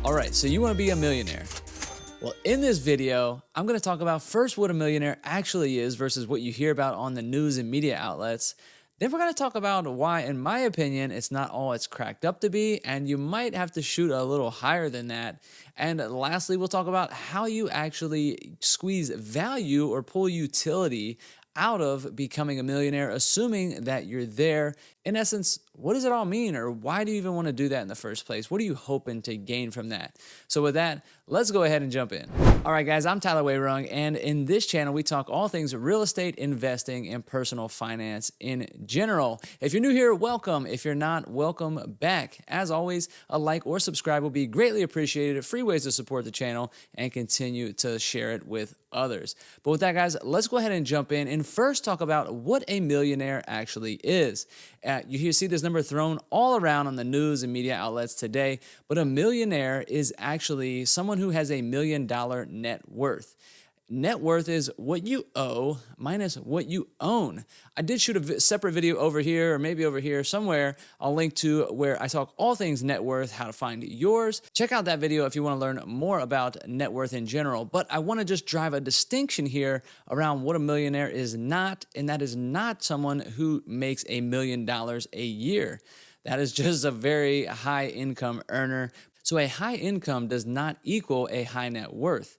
All right, so you want to be a millionaire. Well, in this video, I'm going to talk about first what a millionaire actually is versus what you hear about on the news and media outlets. Then we're going to talk about why, in my opinion, it's not all it's cracked up to be, and you might have to shoot a little higher than that. And lastly, we'll talk about how you actually squeeze value or pull utility out of becoming a millionaire, assuming that you're there. In essence, what does it all mean, or why do you even want to do that in the first place? What are you hoping to gain from that? So with that, let's go ahead and jump in. All right, guys, I'm Tyler Wayrung, and in this channel, we talk all things real estate, investing, and personal finance in general. If you're new here, welcome. If you're not, welcome back. As always, a like or subscribe will be greatly appreciated. Free ways to support the channel and continue to share it with others. But with that, guys, let's go ahead and jump in and first talk about what a millionaire actually is. You see this number thrown all around on the news and media outlets today, but a millionaire is actually someone who has $1 million net worth. Net worth is what you owe minus what you own. I did shoot a separate video over here, or maybe over here somewhere. I'll link to where I talk all things net worth, how to find yours. Check out that video if you want to learn more about net worth in general. But I want to just drive a distinction here around what a millionaire is not, and that is not someone who makes $1 million a year. That is just a very high income earner. So a high income does not equal a high net worth.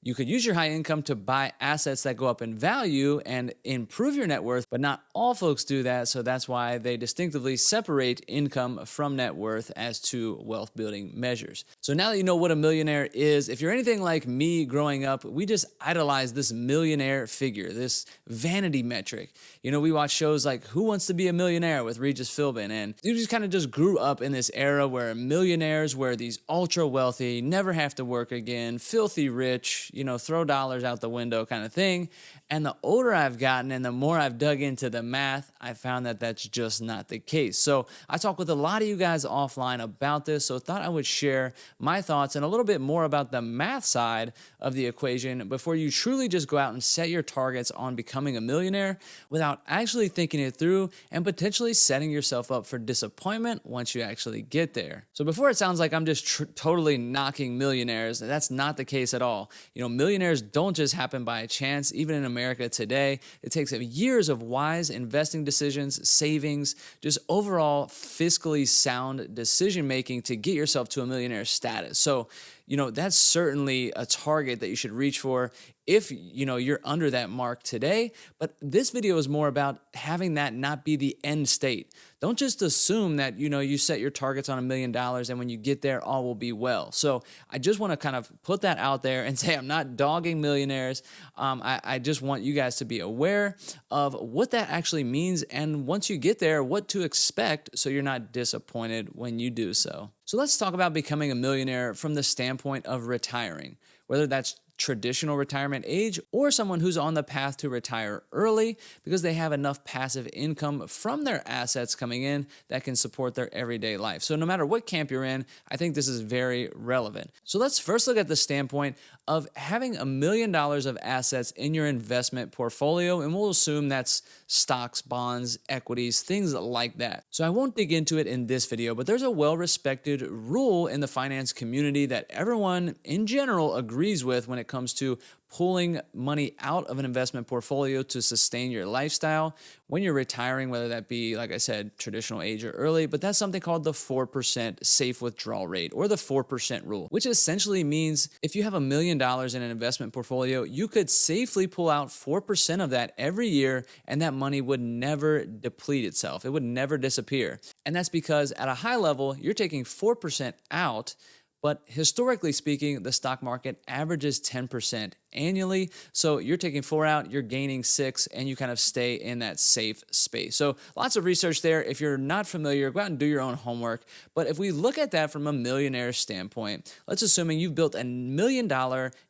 You could use your high income to buy assets that go up in value and improve your net worth, but not all folks do that. So that's why they distinctively separate income from net worth as two wealth building measures. So now that you know what a millionaire is, if you're anything like me growing up, we just idolize this millionaire figure, this vanity metric. You know, we watch shows like Who Wants to Be a Millionaire with Regis Philbin, and you just kind of just grew up in this era where millionaires were these ultra wealthy, never have to work again, filthy rich, you know, throw dollars out the window kind of thing. And the older I've gotten and the more I've dug into the math, I found that that's just not the case. So I talked with a lot of you guys offline about this, so I thought I would share my thoughts and a little bit more about the math side of the equation before you truly just go out and set your targets on becoming a millionaire without actually thinking it through and potentially setting yourself up for disappointment once you actually get there. So before it sounds like I'm just totally knocking millionaires, that's not the case at all. You know, millionaires don't just happen by chance. Even in America today, it takes years of wise investing decisions, savings, just overall fiscally sound decision making to get yourself to a millionaire status. So, you know, that's certainly a target that you should reach for if, you know, you're under that mark today. But this video is more about having that not be the end state. Don't just assume that, you know, you set your targets on $1 million and when you get there, all will be well. So I just want to kind of put that out there and say I'm not dogging millionaires. I just want you guys to be aware of what that actually means. And once you get there, what to expect so you're not disappointed when you do so. So let's talk about becoming a millionaire from the standpoint of retiring, whether that's traditional retirement age or someone who's on the path to retire early because they have enough passive income from their assets coming in that can support their everyday life. So no matter what camp you're in, I think this is very relevant. So let's first look at the standpoint of having $1 million of assets in your investment portfolio, and we'll assume that's stocks, bonds, equities, things like that. So I won't dig into it in this video, but there's a well-respected rule in the finance community that everyone in general agrees with when it comes to pulling money out of an investment portfolio to sustain your lifestyle when you're retiring, whether that be, like I said, traditional age or early, but that's something called the 4% safe withdrawal rate or the 4% rule, which essentially means if you have $1 million in an investment portfolio, you could safely pull out 4% of that every year and that money would never deplete itself. It would never disappear. And that's because at a high level, you're taking 4% out. But historically speaking, the stock market averages 10% annually. So you're taking 4 out, you're gaining 6, and you kind of stay in that safe space. So lots of research there. If you're not familiar, go out and do your own homework. But if we look at that from a millionaire standpoint, let's assume you've built $1 million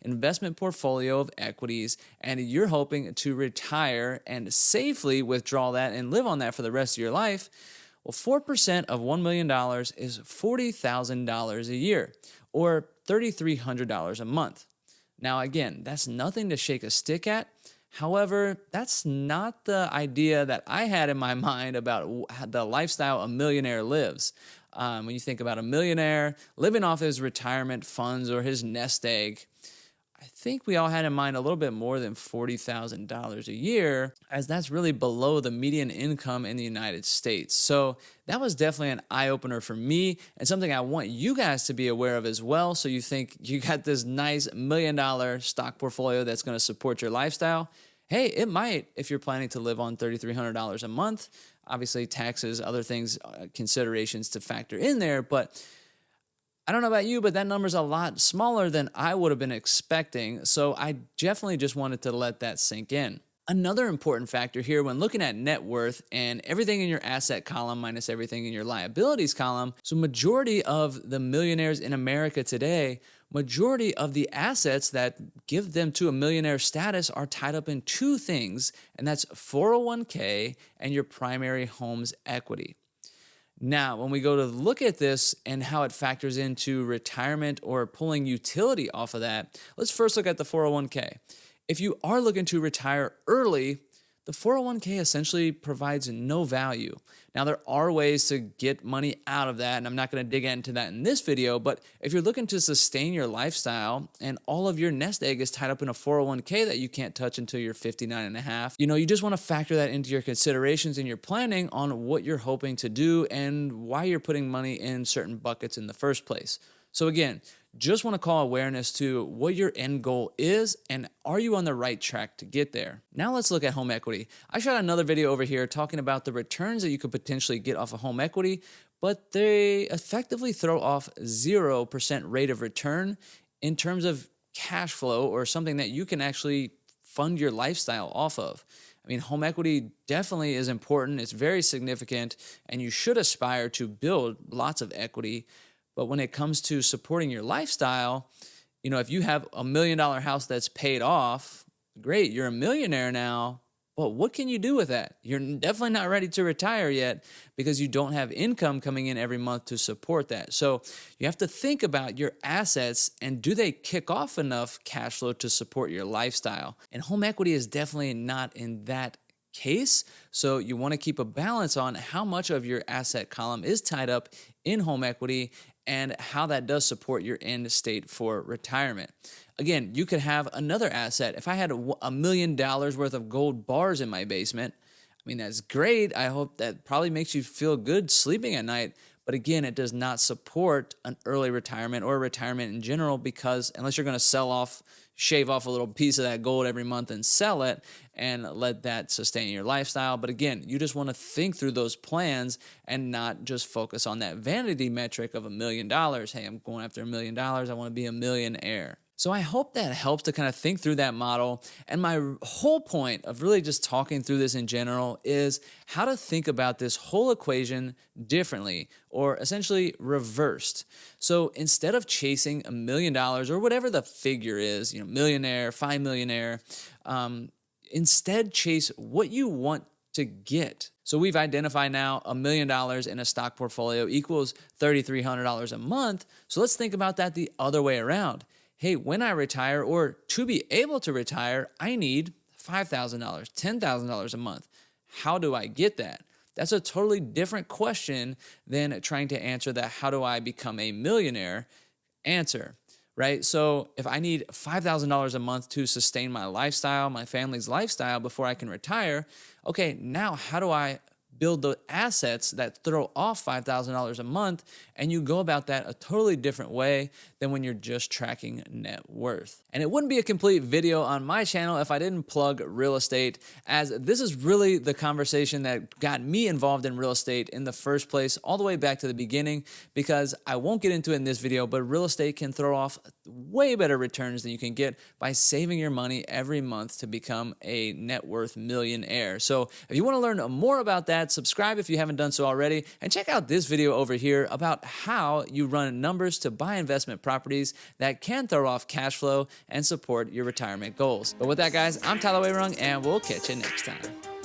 investment portfolio of equities, and you're hoping to retire and safely withdraw that and live on that for the rest of your life. Well, 4% of $1 million is $40,000 a year, or $3,300 a month. Now, again, that's nothing to shake a stick at. However, that's not the idea that I had in my mind about the lifestyle a millionaire lives. When you think about a millionaire living off his retirement funds or his nest egg, I think we all had in mind a little bit more than $40,000 a year, as that's really below the median income in the United States. So that was definitely an eye-opener for me and something I want you guys to be aware of as well. So you think you got this nice $1 million stock portfolio that's going to support your lifestyle. Hey, it might if you're planning to live on $3,300 a month. Obviously, taxes, other things, considerations to factor in there, but I don't know about you, but that number's a lot smaller than I would have been expecting, so I definitely just wanted to let that sink in. Another important factor here when looking at net worth and everything in your asset column minus everything in your liabilities column, so majority of the millionaires in America today, majority of the assets that give them to a millionaire status are tied up in two things, and that's 401k and your primary home's equity. Now, when we go to look at this and how it factors into retirement or pulling utility off of that, let's first look at the 401k. If you are looking to retire early, the 401k essentially provides no value. Now, there are ways to get money out of that, and I'm not going to dig into that in this video, but if you're looking to sustain your lifestyle and all of your nest egg is tied up in a 401k that you can't touch until you're 59 and a half, you just want to factor that into your considerations and your planning on what you're hoping to do and why you're putting money in certain buckets in the first place. So again, just want to call awareness to what your end goal is and are you on the right track to get there. Now let's look at home equity. I shot another video over here talking about the returns that you could potentially get off of home equity, but they effectively throw off 0% rate of return in terms of cash flow or something that you can actually fund your lifestyle off of. I mean, home equity definitely is important. It's very significant and you should aspire to build lots of equity. But when it comes to supporting your lifestyle, if you have $1 million house that's paid off, great, you're a millionaire now. But what can you do with that? You're definitely not ready to retire yet because you don't have income coming in every month to support that. So you have to think about your assets and do they kick off enough cash flow to support your lifestyle? And home equity is definitely not in that case. So you want to keep a balance on how much of your asset column is tied up in home equity and how that does support your end state for retirement. Again, you could have another asset. If I had $1 million worth of gold bars in my basement, I mean, that's great. I hope that probably makes you feel good sleeping at night. But again, it does not support an early retirement or retirement in general because unless you're going to shave off a little piece of that gold every month and sell it and let that sustain your lifestyle. But again, you just want to think through those plans and not just focus on that vanity metric of $1 million. Hey, I'm going after $1 million. I want to be a millionaire. So I hope that helps to kind of think through that model. And my whole point of really just talking through this in general is how to think about this whole equation differently or essentially reversed. So instead of chasing $1 million or whatever the figure is, millionaire, 5 millionaire, instead chase what you want to get. So we've identified now $1 million in a stock portfolio equals $3,300 a month. So let's think about that the other way around. Hey, when I retire or to be able to retire, I need $5,000, $10,000 a month. How do I get that? That's a totally different question than trying to answer that how do I become a millionaire answer, right? So if I need $5,000 a month to sustain my lifestyle, my family's lifestyle before I can retire, okay, now how do I build the assets that throw off $5,000 a month, and you go about that a totally different way than when you're just tracking net worth. And it wouldn't be a complete video on my channel if I didn't plug real estate, as this is really the conversation that got me involved in real estate in the first place, all the way back to the beginning, because I won't get into it in this video, but real estate can throw off way better returns than you can get by saving your money every month to become a net worth millionaire. So if you want to learn more about that, subscribe if you haven't done so already, and check out this video over here about how you run numbers to buy investment properties that can throw off cash flow and support your retirement goals. But with that, guys, I'm Tyler Wayrung, and we'll catch you next time.